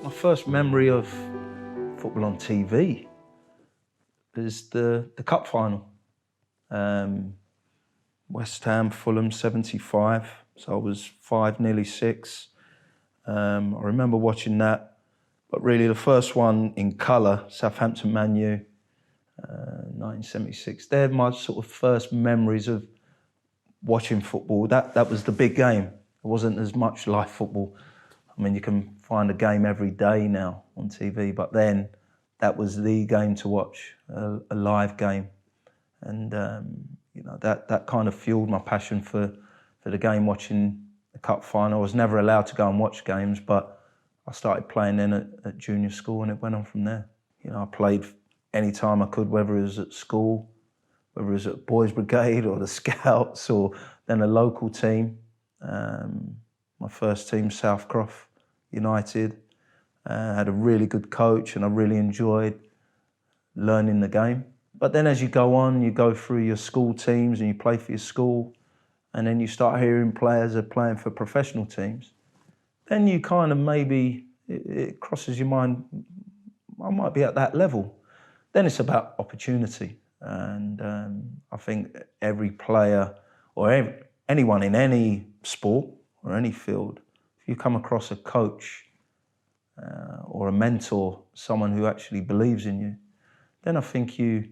My first memory of football on TV is the cup final. West Ham, Fulham, 75. So I was 5, nearly 6. I remember watching that, but really the first one in colour, Southampton Man U, 1976. They're my sort of first memories of watching football. That was the big game. It wasn't as much live football. I mean, you can find a game every day now on TV, but then that was the game to watch, a live game. And, that kind of fueled my passion for the game, watching the cup final. I was never allowed to go and watch games, but I started playing then at junior school, and it went on from there. I played any time I could, whether it was at school, whether it was at Boys Brigade or the Scouts, or then a local team. My first team, Southend United, had a really good coach, and I really enjoyed learning the game. But then as you go on, you go through your school teams and you play for your school, and then you start hearing players are playing for professional teams. Then you kind of maybe, it crosses your mind, I might be at that level. Then it's about opportunity. And I think every player or anyone in any sport or any field, if you come across a coach or a mentor, someone who actually believes in you, then I think you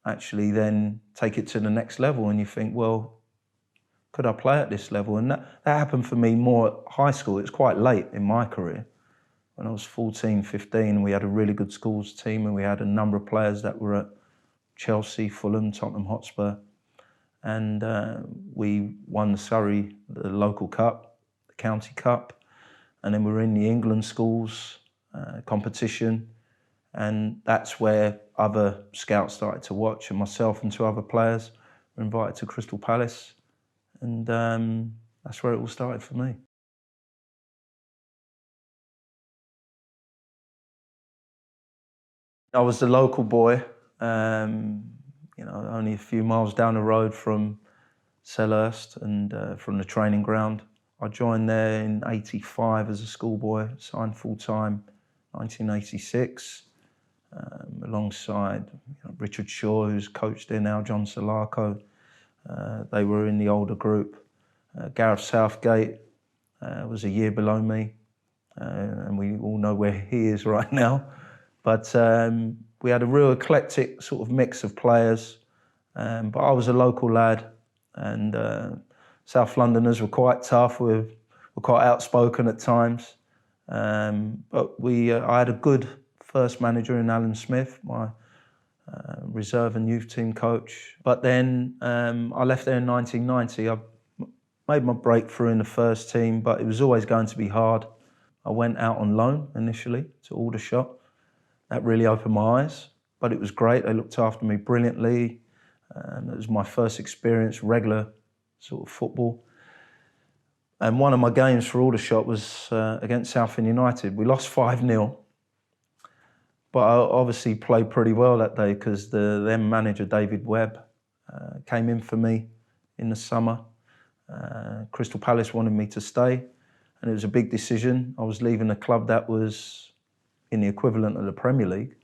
actually then take it to the next level, and you think, well, could I play at this level? And that happened for me more at high school. It's quite late in my career. When I was 14, 15, we had a really good schools team, and we had a number of players that were at Chelsea, Fulham, Tottenham Hotspur. And we won the local cup, the county cup. And then we were in the England schools competition. And that's where other scouts started to watch, and myself and 2 other players were invited to Crystal Palace. And that's where it all started for me. I was the local boy, only a few miles down the road from Selhurst and from the training ground. I joined there in '85 as a schoolboy, signed full-time 1986. Alongside Richard Shaw, who's coached there now, John Solarco. They were in the older group. Gareth Southgate was a year below me, and we all know where he is right now. But we had a real eclectic sort of mix of players. But I was a local lad, and South Londoners were quite tough. We were quite outspoken at times. But I had a good first manager in Alan Smith, my reserve and youth team coach. But then I left there in 1990. I made my breakthrough in the first team, but it was always going to be hard. I went out on loan initially to Aldershot. That really opened my eyes, but it was great. They looked after me brilliantly. It was my first experience, regular sort of football. And one of my games for Aldershot was against Southend United. We lost 5-0. But I obviously played pretty well that day because the then manager, David Webb, came in for me in the summer. Crystal Palace wanted me to stay, and it was a big decision. I was leaving a club that was in the equivalent of the Premier League.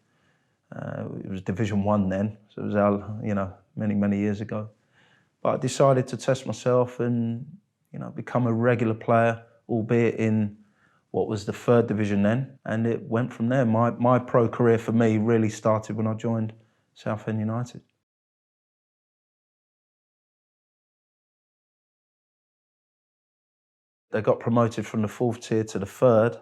It was Division 1 then, so it was many, many years ago. But I decided to test myself and become a regular player, albeit in what was the 3rd division then, and it went from there. My pro career for me really started when I joined Southend United. They got promoted from the 4th tier to the 3rd,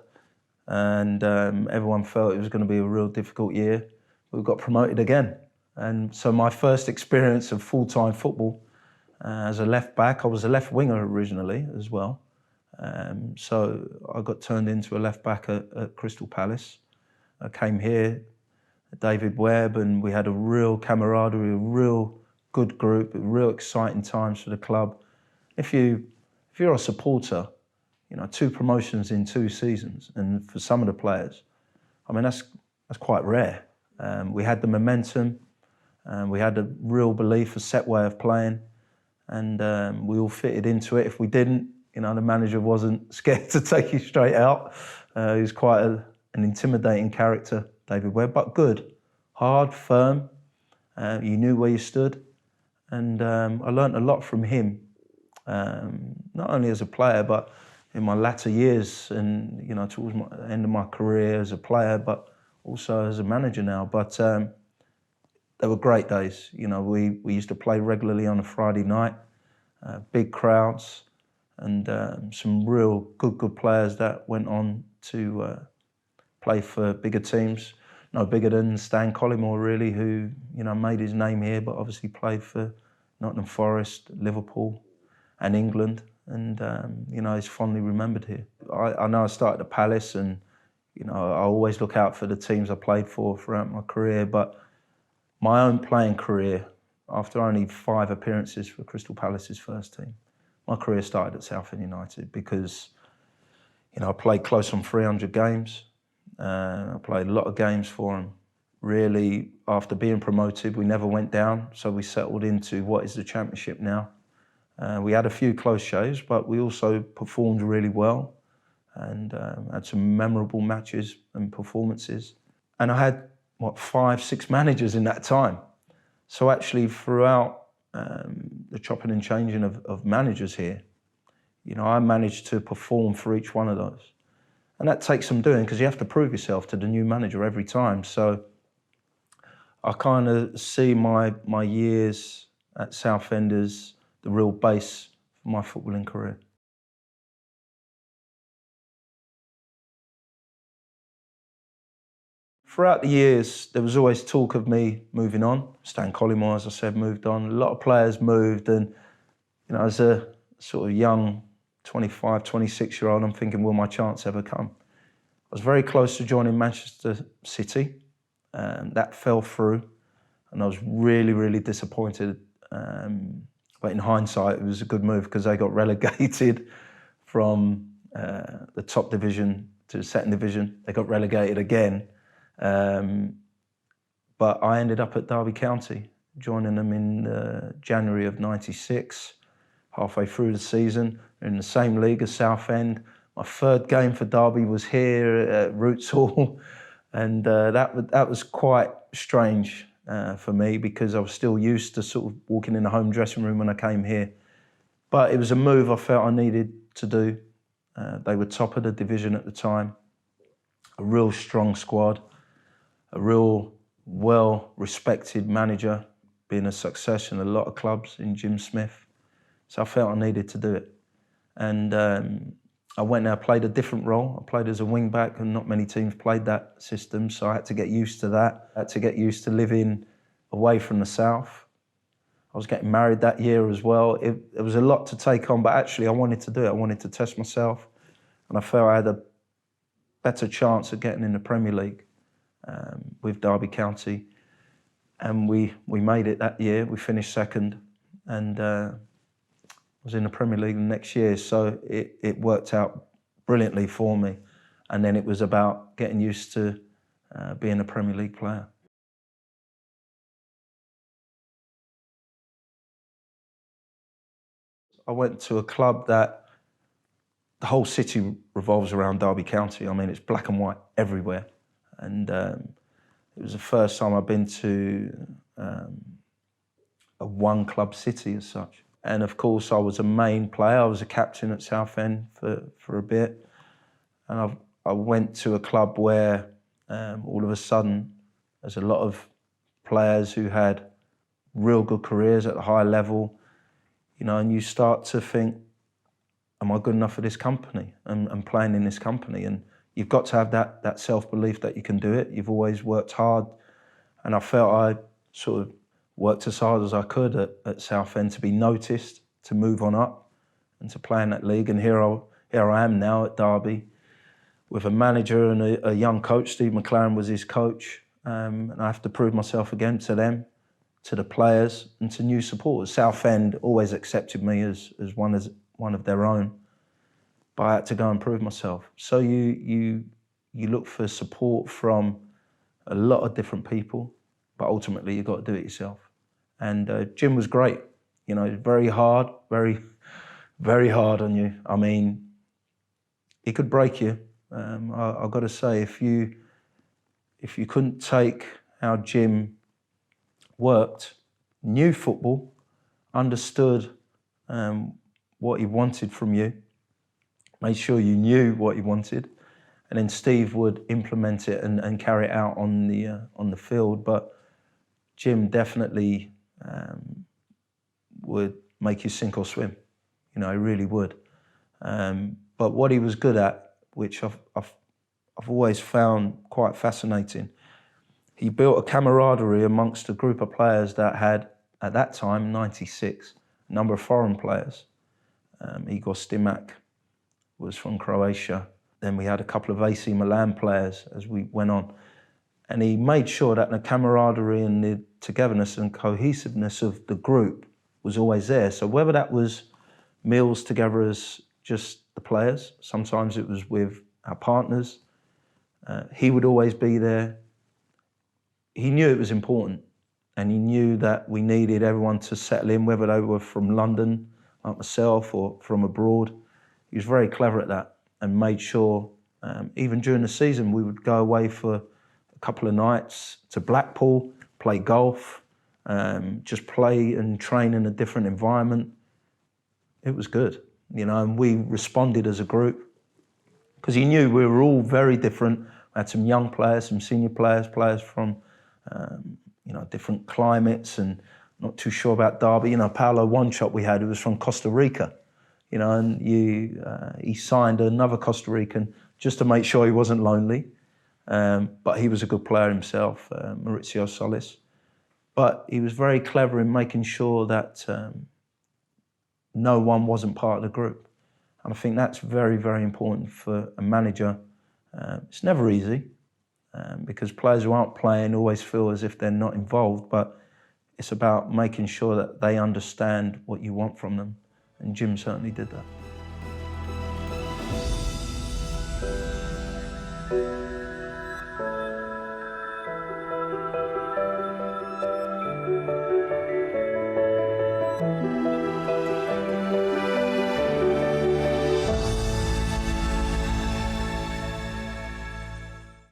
and everyone felt it was going to be a real difficult year. We got promoted again. And so my first experience of full-time football as a left back, I was a left winger originally as well. So I got turned into a left back at Crystal Palace. I came here, David Webb, and we had a real camaraderie, a real good group, real exciting times for the club. If you're a supporter, 2 promotions in 2 seasons, and for some of the players, I mean that's quite rare. We had the momentum, we had a real belief, a set way of playing, and we all fitted into it. If we didn't, the manager wasn't scared to take you straight out. He was quite an intimidating character, David Webb, but good, hard, firm. You knew where you stood, and I learnt a lot from him, not only as a player, but in my latter years and, you know, towards the end of my career as a player, but also as a manager now. But they were great days. You know, we used to play regularly on a Friday night, big crowds, and some real good players that went on to play for bigger teams. No bigger than Stan Collymore, really, who, you know, made his name here, but obviously played for Nottingham Forest, Liverpool, and England. And, you know, he's fondly remembered here. I know I started at Palace, and, you know, I always look out for the teams I played for throughout my career. But my own playing career, after only 5 appearances for Crystal Palace's first team, my career started at Southend United because, you know, I played close on 300 games. I played a lot of games for them. Really, after being promoted, we never went down, so we settled into what is the Championship now. We had a few close shaves, but we also performed really well and had some memorable matches and performances. And I had, 5, 6 managers in that time. So actually, throughout the chopping and changing of managers here, you know, I managed to perform for each one of those. And that takes some doing because you have to prove yourself to the new manager every time. So I kind of see my years at Southend as the real base for my footballing career. Throughout the years, there was always talk of me moving on. Stan Collymore, as I said, moved on. A lot of players moved, and, you know, as a sort of young 25, 26-year-old, I'm thinking, will my chance ever come? I was very close to joining Manchester City, and that fell through, and I was really disappointed. But in hindsight, it was a good move because they got relegated from the top division to the second division. They got relegated again. But I ended up at Derby County, joining them in January of '96, halfway through the season, in the same league as Southend. My third game for Derby was here at Roots Hall, and that was quite strange for me because I was still used to sort of walking in the home dressing room when I came here. But it was a move I felt I needed to do. They were top of the division at the time, a real strong squad, a real well-respected manager, being a success in a lot of clubs in Jim Smith. So I felt I needed to do it. And I went there, played a different role. I played as a wing-back, and not many teams played that system, so I had to get used to that. I had to get used to living away from the south. I was getting married that year as well. It was a lot to take on, but actually I wanted to do it. I wanted to test myself, and I felt I had a better chance of getting in the Premier League with Derby County. And we made it that year. We finished second, and was in the Premier League the next year, so it worked out brilliantly for me. And then it was about getting used to being a Premier League player. I went to a club that the whole city revolves around Derby County. I mean, it's black and white everywhere. And it was the first time I've been to a one-club city as such. And of course, I was a main player. I was a captain at Southend for a bit. And I went to a club where all of a sudden, there's a lot of players who had real good careers at a high level, you know, and you start to think, am I good enough for this company and playing in this company? And you've got to have that self-belief that you can do it. You've always worked hard. And I felt I sort of worked as hard as I could at Southend to be noticed, to move on up and to play in that league. And here I am now at Derby with a manager and a young coach. Steve McClaren was his coach. And I have to prove myself again to them, to the players and to new supporters. Southend always accepted me as one of their own, but I had to go and prove myself. So you look for support from a lot of different people, but ultimately you've got to do it yourself. And Jim was great. You know, very hard, very hard on you. I mean, he could break you, I've got to say, if you couldn't take how Jim worked, knew football, understood what he wanted from you, made sure you knew what he wanted, and then Steve would implement it and carry it out on the field. But Jim definitely would make you sink or swim. He really would. But what he was good at, which I've always found quite fascinating, he built a camaraderie amongst a group of players that had, at that time, 96, a number of foreign players. Igor Stimac was from Croatia. Then we had a couple of AC Milan players as we went on. And he made sure that the camaraderie and the togetherness and cohesiveness of the group was always there. So whether that was meals together as just the players, sometimes it was with our partners, he would always be there. He knew it was important, and he knew that we needed everyone to settle in, whether they were from London, like myself, or from abroad. He was very clever at that and made sure, even during the season, we would go away for a couple of nights to Blackpool, play golf, just play and train in a different environment. It was good, and we responded as a group because he knew we were all very different. We had some young players, some senior players from different climates, and not too sure about Derby. Paolo Wanchop we had, who was from Costa Rica, and he signed another Costa Rican just to make sure he wasn't lonely. But he was a good player himself, Maurizio Solis. But he was very clever in making sure that no one wasn't part of the group. And I think that's very, very important for a manager. It's never easy because players who aren't playing always feel as if they're not involved, but it's about making sure that they understand what you want from them. And Jim certainly did that.